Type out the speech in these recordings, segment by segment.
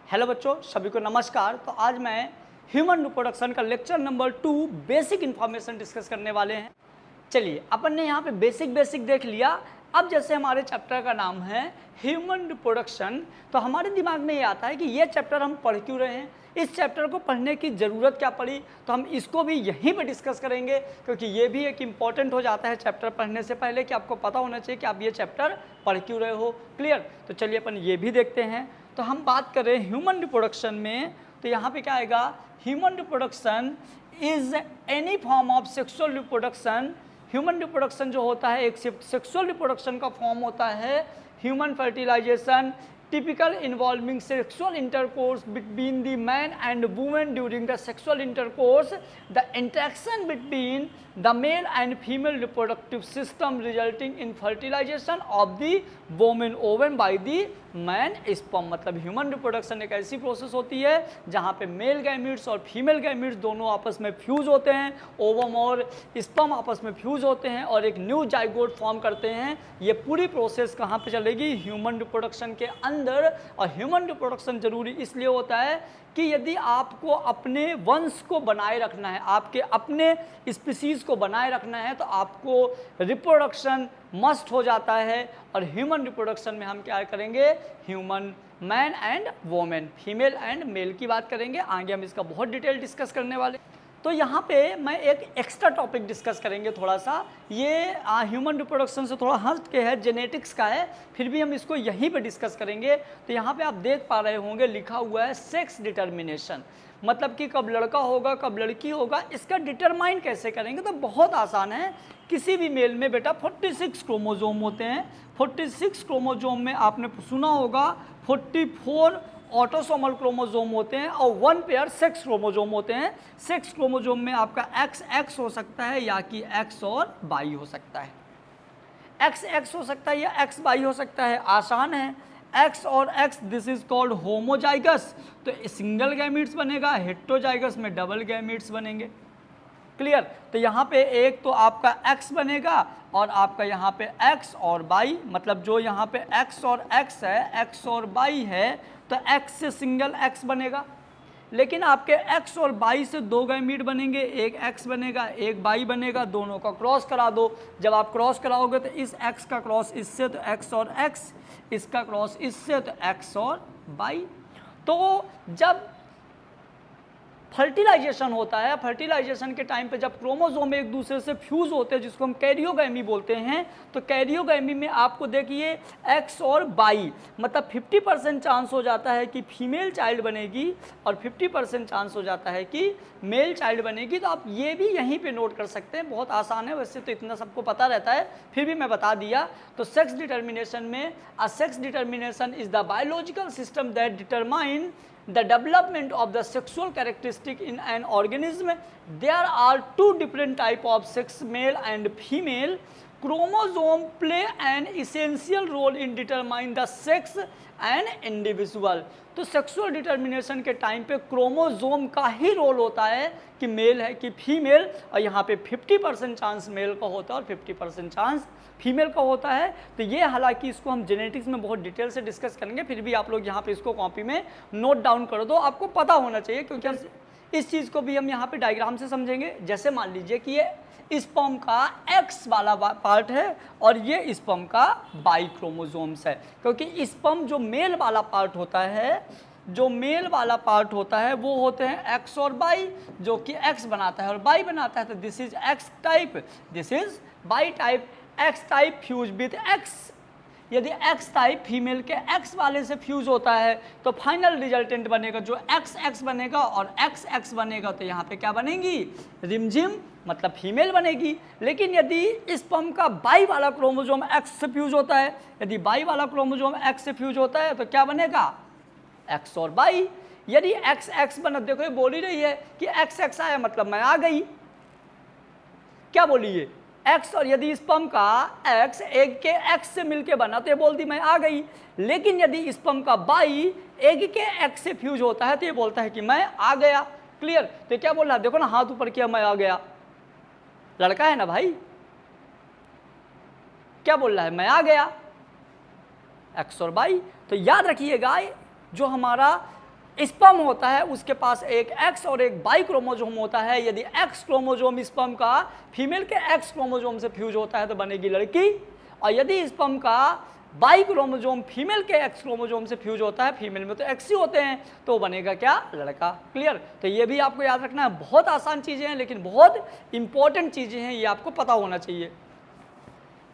Hello बच्चों, सभी को नमस्कार। तो आज मैं ह्यूमन रिप्रोडक्शन का lecture number 2 basic information discuss करने वाले हैं। चलिए, अपन ने यहाँ पे बेसिक देख लिया। अब जैसे हमारे चैप्टर का नाम है ह्यूमन रिप्रोडक्शन, तो हमारे दिमाग में ये आता है कि ये चैप्टर हम पढ़ क्यों रहे हैं, इस चैप्टर को पढ़ने की ज़रूरत क्या पड़ी। तो हम इसको भी यहीं पे डिस्कस करेंगे, क्योंकि ये भी एक इम्पॉर्टेंट हो जाता है चैप्टर पढ़ने से पहले कि आपको पता होना चाहिए कि आप ये चैप्टर पढ़ क्यों रहे हो। क्लियर? तो चलिए अपन ये भी देखते हैं। तो हम बात कर रहे हैं ह्यूमन रिप्रोडक्शन में, तो यहाँ पे क्या आएगा, human reproduction is any form of sexual reproduction. Human reproduction जो होता है एक सेक्सुअल रिप्रोडक्शन का फॉर्म होता है। Human fertilization typical involving sexual intercourse between the man and woman. During the sexual intercourse, the interaction between the male and female reproductive system resulting in fertilization of the woman ovum by the man sperm। मतलब human reproduction एक ऐसी process होती है जहाँ पे male gametes और female gametes दोनों आपस में फ्यूज होते हैं, ओवम और स्पर्म आपस में फ्यूज होते हैं और एक न्यू जाइगोट फॉर्म करते हैं। ये पूरी प्रोसेस कहाँ पे चलेगी, ह्यूमन रिप्रोडक्शन के अंदर। और ह्यूमन रिप्रोडक्शन जरूरी इसलिए होता है कि यदि आपको अपने वंश को बनाए रखना है, आपके अपने स्पीसीज को बनाए रखना है, तो आपको रिप्रोडक्शन मस्ट हो जाता है। और ह्यूमन रिप्रोडक्शन में हम क्या करेंगे, human man and women, female and male की बात करेंगे। आगे हम इसका बहुत डिटेल डिस्कस करने वाले। तो यहाँ पे मैं एक एक्स्ट्रा टॉपिक डिस्कस करेंगे थोड़ा सा। ये ह्यूमन रिप्रोडक्शन से थोड़ा हट के है, जेनेटिक्स का है, फिर भी हम इसको यहीं पे डिस्कस करेंगे। तो यहाँ पे आप देख पा रहे होंगे लिखा हुआ है सेक्स डिटर्मिनेशन, मतलब कि कब लड़का होगा कब लड़की होगा, इसका डिटरमाइन कैसे करेंगे। तो बहुत आसान है। किसी भी मेल में बेटा 46 क्रोमोजोम होते हैं। 46 क्रोमोजोम में आपने सुना होगा 44 ऑटोसोमल क्रोमोजोम होते हैं और 1 पेयर सेक्स क्रोमोजोम होते हैं। सेक्स क्रोमोजोम में आपका XX हो सकता है या कि X और Y हो सकता है। XX हो सकता है या XY हो सकता है, आसान है। X और X this is called homozygous, तो सिंगल गैमीट्स बनेगा। हेटेरोजाइगस में डबल गैमीट्स बनेंगे। क्लियर? तो यहाँ पे एक तो आपका X बनेगा और आपका यहाँ पे X और Y, मतलब जो यहाँ पे X और X है, X और Y है, तो X से सिंगल X बनेगा। लेकिन आपके X और Y से दो गैमीट बनेंगे, एक X बनेगा एक Y बनेगा, दोनों का क्रॉस करा दो। जब आप क्रॉस कराओगे तो इस X का क्रॉस इससे तो X और X, इसका क्रॉस इससे तो X और Y। तो जब फर्टिलाइजेशन होता है, फर्टिलाइजेशन के टाइम पे जब क्रोमोसोम एक दूसरे से फ्यूज होते हैं, जिसको हम कैरियोगैमी बोलते हैं, तो कैरियोगैमी में आपको देखिए X और Y, मतलब 50% चांस हो जाता है कि फीमेल चाइल्ड बनेगी और 50% चांस हो जाता है कि मेल चाइल्ड बनेगी। तो आप ये भी यहीं पे नोट कर सकते हैं, बहुत आसान है। वैसे तो इतना सबको पता रहता है, फिर भी मैं बता दिया। तो सेक्स डिटर्मिनेशन में sex determination is the biological system that determine the development of the sexual characteristic in an organism. There are two different type of sex, male and female. Chromosome play an essential role in determine the sex and individual. तो sexual determination के time पे chromosome का ही role होता है कि mail है कि female, और यहाँ पे 50% चांस मेल का होता है और 50% चांस फीमेल का होता है। तो ये हालांकि इसको हम जेनेटिक्स में बहुत डिटेल से डिस्कस करेंगे, फिर भी आप लोग यहाँ पे इसको कॉपी में नोट डाउन कर दो, आपको पता होना चाहिए, क्योंकि हम इस चीज़ को भी हम यहाँ पे डायग्राम से समझेंगे। जैसे मान लीजिए कि ये स्पर्म का X वाला पार्ट है और ये स्पर्म का Y क्रोमोजोम्स है, क्योंकि स्पर्म जो मेल वाला पार्ट होता है, जो मेल वाला पार्ट होता है वो होते हैं X और Y, जो कि X बनाता है और Y बनाता है। तो this is X type, this is Y type. X type fuse with X, यदि X टाइप फीमेल के X वाले से फ्यूज होता है तो फाइनल रिजल्टेंट बनेगा जो XX बनेगा और XX बनेगा, तो यहाँ पे क्या बनेगी, रिमझिम, मतलब फीमेल बनेगी। लेकिन यदि स्पर्म का Y वाला क्रोमोजोम X से फ्यूज होता है, यदि Y वाला क्रोमोजोम X से फ्यूज होता है तो क्या बनेगा, X और Y। यदि XX बना, देखो ये बोल ही रही है कि XX आया मतलब मैं आ गई, क्या बोलिए X, और यदि स्पर्म का X एग के X से मिलके बना तो ये बोलती मैं आ गई। लेकिन यदि स्पर्म का Y एग के X से फ्यूज होता है तो ये बोलता है कि मैं आ गया। क्लियर? तो क्या बोल रहा है, देखो ना, हाथ ऊपर किया, मैं आ गया, लड़का है ना भाई, क्या बोल रहा है, मैं आ गया, X और Y। तो याद रखिएगा जो हमारा स्पर्म होता है उसके पास एक एक्स और एक वाई क्रोमोसोम होता है। यदि एक्स क्रोमोसोम स्पर्म का फीमेल के एक्स क्रोमोसोम से फ्यूज होता है तो बनेगी लड़की, और यदि स्पर्म का वाई क्रोमोसोम फीमेल के एक्स क्रोमोसोम से फ्यूज होता है, फीमेल में तो एक्स ही होते हैं, तो बनेगा क्या, लड़का। क्लियर। तो ये भी आपको याद रखना है, बहुत आसान चीज़ें हैं लेकिन बहुत इंपॉर्टेंट चीज़ें हैं, ये आपको पता होना चाहिए।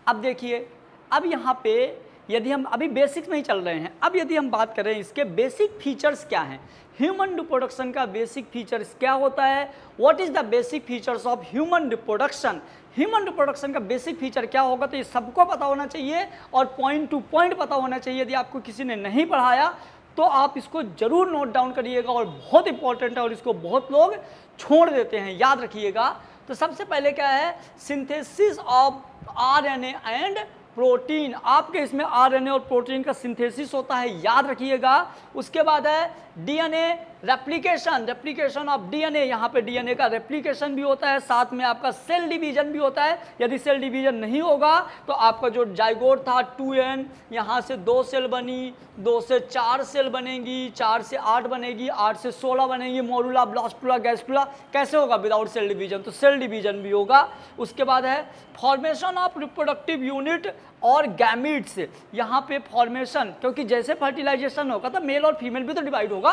अब देखिए, अब यहाँ पे यदि हम अभी बेसिक्स में ही चल रहे हैं, अब यदि हम बात करें इसके बेसिक फीचर्स क्या हैं, ह्यूमन रिप्रोडक्शन का बेसिक फीचर्स क्या होता है, what is the basic features of human reproduction. Human reproduction का बेसिक फीचर क्या होगा, तो ये सबको पता होना चाहिए और पॉइंट टू पॉइंट पता होना चाहिए। यदि आपको किसी ने नहीं पढ़ाया तो आप इसको जरूर नोट डाउन करिएगा, और बहुत इंपॉर्टेंट है और इसको बहुत लोग छोड़ देते हैं, याद रखिएगा। तो सबसे पहले क्या है, synthesis of RNA and protein. आपके इसमें आरएनए और प्रोटीन का सिंथेसिस होता है, याद रखिएगा। उसके बाद है DNA replication, replication of DNA. यहाँ पे डीएनए का रेप्लिकेशन भी होता है, साथ में आपका सेल डिवीजन भी होता है। यदि सेल डिवीजन नहीं होगा तो आपका जो जाइगोट था 2n, यहाँ से 2 सेल बनी, 2 से 4 सेल बनेगी, 4 से 8 बनेगी, 8 से 16 बनेगी, मोरुला, ब्लास्टुला, गैस्टुला। कैसे होगा, विदाउट सेल डिवीजन, तो सेल डिवीजन भी होगा। उसके बाद है फॉर्मेशन ऑफ रिप्रोडक्टिव यूनिट और गैमीट्स। यहाँ पे फॉर्मेशन, क्योंकि जैसे फर्टिलाइजेशन होगा तो मेल और फीमेल भी तो डिवाइड होगा।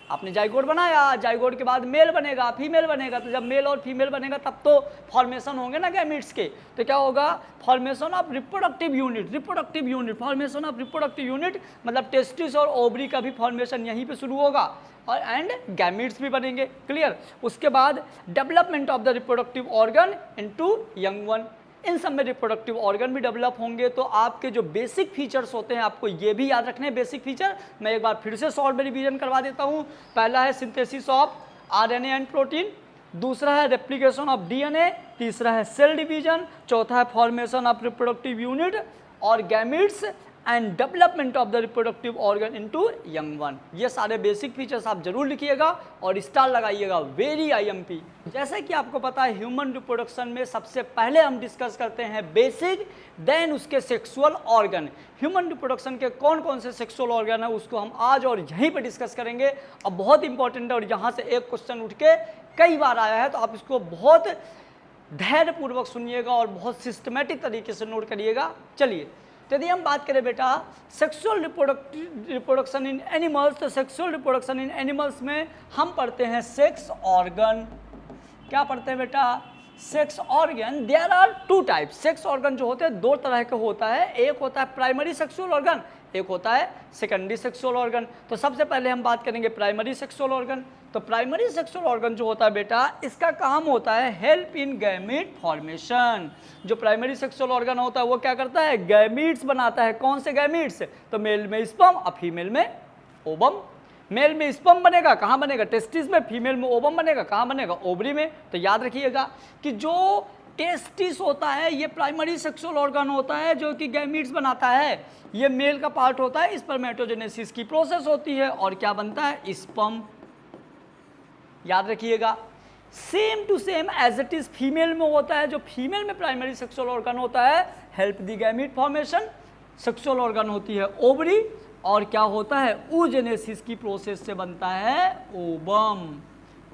आपने जाइगोट बनाया, जाइगोट के बाद मेल बनेगा, फीमेल बनेगा, तो जब मेल और फीमेल बनेगा तब तो फॉर्मेशन होंगे ना गैमीट्स के। तो क्या होगा, formation of reproductive unit, reproductive unit, formation of reproductive unit, मतलब टेस्टिस और ओवरी का भी फॉर्मेशन यहीं पे शुरू होगा, और एंड गैमीट्स भी बनेंगे। क्लियर। उसके बाद development of the reproductive organ into young one, इन सब में रिप्रोडक्टिव ऑर्गन भी डेवलप होंगे। तो आपके जो बेसिक फीचर्स होते हैं आपको ये भी याद रखने हैं। बेसिक फीचर मैं एक बार फिर से शॉर्ट में रिवीजन करवा देता हूँ। पहला है synthesis of RNA and protein, दूसरा है रेप्लिकेशन ऑफ डीएनए, तीसरा है सेल डिवीजन, चौथा है फॉर्मेशन ऑफ रिप्रोडक्टिव यूनिट और gametes and development of the reproductive organ into young one. ये सारे बेसिक फीचर्स आप जरूर लिखिएगा और स्टार लगाइएगा, वेरी आईएमपी। जैसे कि आपको पता है ह्यूमन रिप्रोडक्शन में सबसे पहले हम डिस्कस करते हैं बेसिक, देन उसके सेक्सुअल ऑर्गन। ह्यूमन रिप्रोडक्शन के कौन कौन से सेक्सुअल ऑर्गन है उसको हम आज और यहीं पर डिस्कस करेंगे। अब बहुत इंपॉर्टेंट है और यहाँ से एक क्वेश्चन उठ के कई बार आया है, तो आप इसको बहुत धैर्यपूर्वक सुनिएगा और बहुत सिस्टमेटिक तरीके से नोट करिएगा। चलिए, तो यदि हम बात करें बेटा सेक्सुअल रिप्रोडक्शन इन एनिमल्स, तो सेक्सुअल रिप्रोडक्शन इन एनिमल्स में हम पढ़ते हैं सेक्स ऑर्गन। क्या पढ़ते हैं बेटा, sex organ. There are 2 types. Sex organ जो होते हैं 2 तरह के होता है, एक होता है प्राइमरी सेक्सुअल ऑर्गन, एक होता है सेकेंडरी सेक्सुअल ऑर्गन। तो सबसे पहले हम बात करेंगे प्राइमरी सेक्सुअल ऑर्गन। तो प्राइमरी सेक्सुअल ऑर्गन जो होता है बेटा, इसका काम होता है हेल्प इन गैमीट फॉर्मेशन। जो प्राइमरी सेक्सुअल ऑर्गन होता है वो क्या करता है, गैमीट्स बनाता है। कौन से गैमीट्स, तो मेल में स्पर्म और फीमेल में ओवम। मेल में स्पर्म बनेगा, कहाँ बनेगा, टेस्टिस में, फीमेल में ओवम बनेगा, कहाँ बनेगा, ओवरी में। तो याद रखिएगा कि जो टेस्टिस होता है ये प्राइमरी सेक्सुअल ऑर्गन होता है जो कि गैमीट्स बनाता है। ये मेल का पार्ट होता है, स्पर्मेटोजेनेसिस की प्रोसेस होती है और क्या बनता है, स्पर्म। याद रखिएगा, same to same as it is female में होता है। जो फीमेल में प्राइमरी सेक्सुअल ऑर्गन होता है help the gamete formation, sexual organ होती है ओवरी, और क्या होता है, oogenesis की प्रोसेस से बनता है ओवम,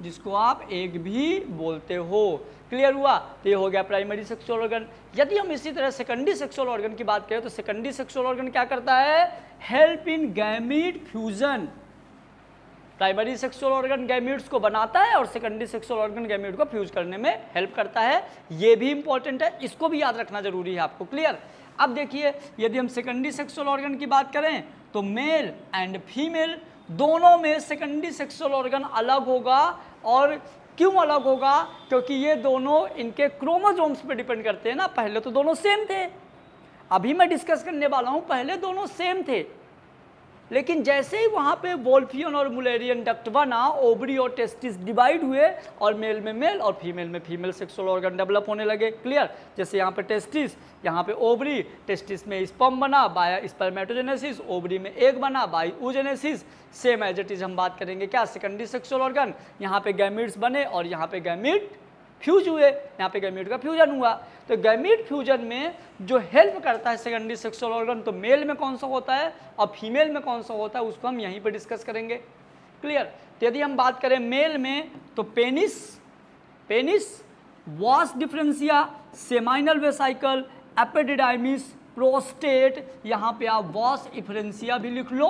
जिसको आप एग भी बोलते हो। क्लियर हुआ, तो ये हो गया प्राइमरी सेक्सुअल ऑर्गन। यदि हम इसी तरह सेकेंडरी सेक्सुअल ऑर्गन की बात करें तो सेकेंडरी सेक्सुअल ऑर्गन क्या करता है, help in gamete fusion. Primary sexual organ gametes को बनाता है और सेकेंडरी सेक्सुअल ऑर्गन गैमीट को फ्यूज करने में हेल्प करता है। ये भी इंपॉर्टेंट है, इसको भी याद रखना जरूरी है आपको। क्लियर। अब देखिए, यदि हम सेकेंडरी सेक्सुअल ऑर्गन की बात करें तो मेल एंड फीमेल दोनों में सेकेंडरी सेक्सुअल ऑर्गन अलग होगा। और क्यों अलग होगा, क्योंकि ये दोनों इनके क्रोमोसोम्स पे डिपेंड करते हैं ना। पहले तो दोनों सेम थे, अभी मैं डिस्कस करने वाला हूँ, पहले दोनों सेम थे, लेकिन जैसे ही वहाँ पे वोल्फियन और मुलेरियन डक्ट बना, ओवरी और टेस्टिस डिवाइड हुए और मेल में मेल और फीमेल में फीमेल सेक्सुअल ऑर्गन डेवलप होने लगे। क्लियर। जैसे यहाँ पे टेस्टिस, यहाँ पे ओवरी, टेस्टिस में स्पर्म बना बाय स्पर्मेटोजेनेसिस, ओवरी में एग बना by oogenesis। Same as it is हम बात करेंगे क्या, सेकेंडरी सेक्सुअल ऑर्गन। यहाँ पे गैमीट्स बने और यहाँ पे गैमीट फ्यूज हुए, यहाँ पे गैमीट का फ्यूजन हुआ। तो गैमीट फ्यूजन में जो हेल्प करता है सेकेंडरी सेक्सुअल ऑर्गन, तो मेल में कौन सा होता है और फीमेल में कौन सा होता है, उसको हम यहीं पे डिस्कस करेंगे। क्लियर। तो यदि हम बात करें मेल में तो पेनिस, पेनिस, वास differentia, seminal vesicle, epididymis, prostate, यहाँ पे आप वास डिफरेंशिया भी लिख लो,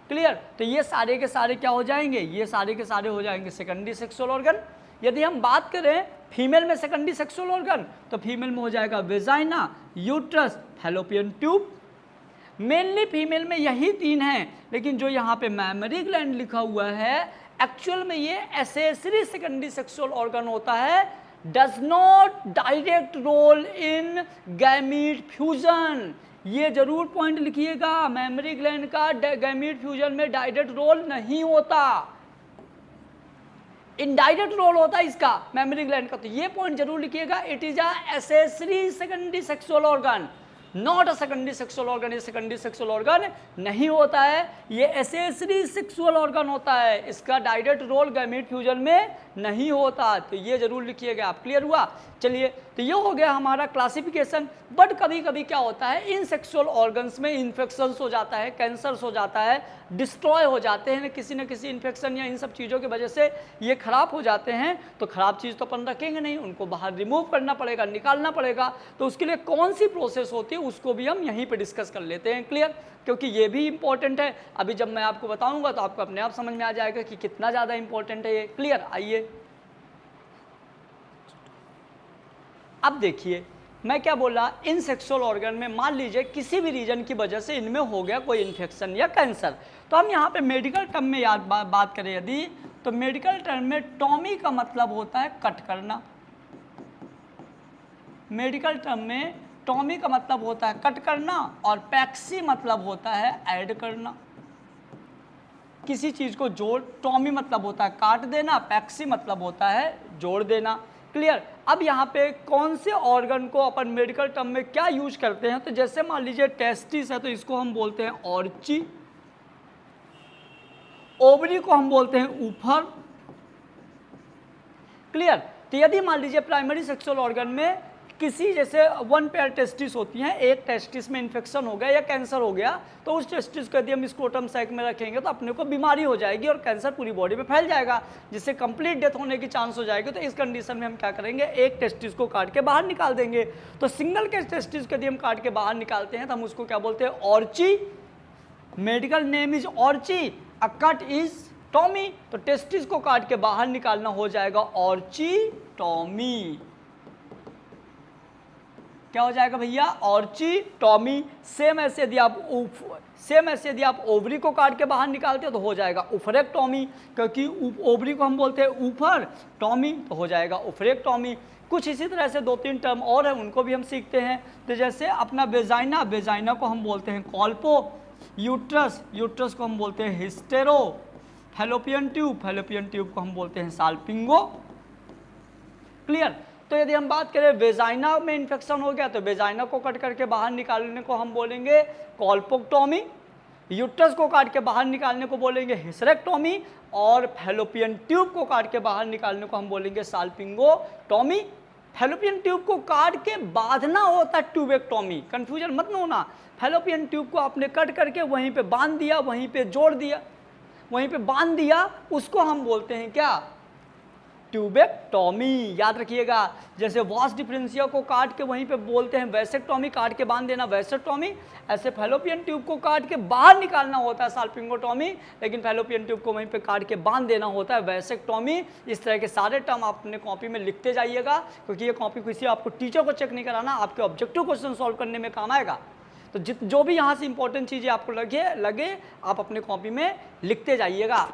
क्लियर। तो ये सारे के सारे क्या हो जाएंगे, ये सारे के सारे हो जाएंगे सेकेंडरी सेक्सुअल ऑर्गन। यदि हम बात करें फीमेल में सेकेंडरी सेक्सुअल ऑर्गन तो फीमेल में हो जाएगा vagina, uterus, fallopian tube. Mainly female में यही तीन हैं, लेकिन जो यहाँ पे मैमरी ग्लैंड लिखा हुआ है एक्चुअल में ये एसेसरी सेकेंडरी सेक्सुअल ऑर्गन होता है, does not direct role in gamete fusion. ये जरूर पॉइंट लिखिएगा, मैमरी ग्लैंड का गैमीट फ्यूजन में डायरेक्ट रोल नहीं होता, इनडायरेक्ट रोल होता है इसका मैमरी ग्लैंड का। तो ये पॉइंट जरूर लिखिएगा, it is a accessory secondary sexual organ, not a secondary sexual organ. ये सेकेंडरी सेक्सुअल ऑर्गन नहीं होता है, ये एसेसरी सेक्सुअल ऑर्गन होता है, इसका डायरेक्ट रोल गैमीट फ्यूजन में नहीं होता। तो ये जरूर लिखिएगा, आप क्लियर हुआ। चलिए, तो ये हो गया हमारा क्लासिफिकेशन। बट कभी कभी क्या होता है, इन सेक्सुअल ऑर्गन्स में इन्फेक्शंस हो जाता है, कैंसर्स हो जाता है, डिस्ट्रॉय हो जाते हैं न किसी इन्फेक्शन या इन सब चीज़ों की वजह से ये खराब हो जाते हैं। तो खराब चीज़ तो अपन रखेंगे नहीं, उनको बाहर रिमूव करना पड़ेगा, निकालना पड़ेगा। तो उसके लिए कौन सी प्रोसेस होती है उसको भी हम यहीं पे डिस्कस कर लेते हैं, क्लियर, क्योंकि ये भी इंपॉर्टेंट है। अभी जब मैं आपको बताऊंगा तो आपको अपने आप समझ में आ जाएगा कि कितना ज़्यादा इंपॉर्टेंट है ये, क्लियर। आइए अब देखिए मैं क्या बोला, इन सेक्सुअल ऑर्गन में मान लीजिए किसी भी रीजन की वजह से इनमें हो गया कोई इन्फेक्शन या कैंसर, तो हम यहाँ पे मेडिकल टर्म में याद बात करें यदि, तो मेडिकल टर्म में टॉमी का मतलब होता है कट करना। मेडिकल टर्म में टॉमी का मतलब होता है कट करना और पैक्सी मतलब होता है ऐड करना। किसी चीज़ को जोड़, टॉमी मतलब होता है काट देना, पैक्सी मतलब होता है जोड़ देना, क्लियर। अब यहाँ पे कौन से ऑर्गन को अपन मेडिकल टर्म में क्या यूज करते हैं, तो जैसे मान लीजिए टेस्टिस है तो इसको हम बोलते हैं ऑर्ची, ओवरी को हम बोलते हैं ऊफर, क्लियर। तो यदि मान लीजिए प्राइमरी सेक्सुअल ऑर्गन में किसी जैसे वन पेयर टेस्टिस होती हैं, एक टेस्टिस में इन्फेक्शन हो गया या कैंसर हो गया, तो उस टेस्टिस को यदि हम स्क्रोटम सैक में रखेंगे तो अपने को बीमारी हो जाएगी और कैंसर पूरी बॉडी में फैल जाएगा, जिससे कंप्लीट डेथ होने की चांस हो जाएगी। तो इस कंडीशन में हम क्या करेंगे, एक टेस्टिस को काट के बाहर निकाल देंगे। तो सिंगल के टेस्टिस को यदि हम काट के बाहर निकालते हैं तो हम उसको क्या बोलते हैं, Archie. Medical name is Archie, a cut is Tommy. तो टेस्टिस को काट के बाहर निकालना हो जाएगा ऑर्चिटॉमी। क्या हो जाएगा भैया, ऑर्चिटॉमी। सेम ऐसे यदि आप ओवरी को काट के बाहर निकालते हो तो हो जाएगा उफरेक्टॉमी, क्योंकि ओवरी को हम बोलते हैं ऊपर, टॉमी तो हो जाएगा उफरेक्टॉमी। कुछ इसी तरह से दो तीन टर्म और है, उनको भी हम सीखते हैं। तो जैसे अपना वेजाइना, वेजाइना को हम बोलते हैं कॉल्पो, यूट्रस को हम बोलते हैं हिस्टेरो, फैलोपियन ट्यूब को हम बोलते हैं साल्पिंगो, क्लियर। तो यदि हम बात करें वेजाइना में इन्फेक्शन हो गया तो वेजाइना को कट करके बाहर निकालने को हम बोलेंगे कॉल्पोक्टॉमी, यूट्रस को काट के बाहर निकालने को बोलेंगे हिस्टेरेक्टॉमी और फैलोपियन ट्यूब को काट के बाहर निकालने को हम बोलेंगे साल्पिंगोटॉमी। फैलोपियन ट्यूब को काट के बांधना होता है ट्यूबेक्टॉमी, कंफ्यूजन मत होना। फैलोपियन ट्यूब को आपने कट करके वहीं पे बांध दिया, वहीं पे जोड़ दिया, वहीं पे बांध दिया, उसको हम बोलते हैं क्या, ट्यूबेक्टॉमी। याद रखिएगा, जैसे वास डिफरेंशिया को काट के वहीं पे बोलते हैं वैसेक्टॉमी, काट के बांध देना वैसेक्टॉमी, ऐसे फैलोपियन ट्यूब को काट के बाहर निकालना होता है साल्पिंगोटॉमी, लेकिन फैलोपियन ट्यूब को वहीं पे काट के बांध देना होता है वैसेक्टॉमी। इस तरह के सारे टर्म आप अपने कॉपी में लिखते जाइएगा, क्योंकि ये कॉपी किसी आपको टीचर को चेक नहीं कराना, आपके ऑब्जेक्टिव क्वेश्चन सॉल्व करने में काम आएगा। तो जो भी यहाँ से इंपॉर्टेंट चीज़ें आपको लगे आप अपने कॉपी में लिखते जाइएगा।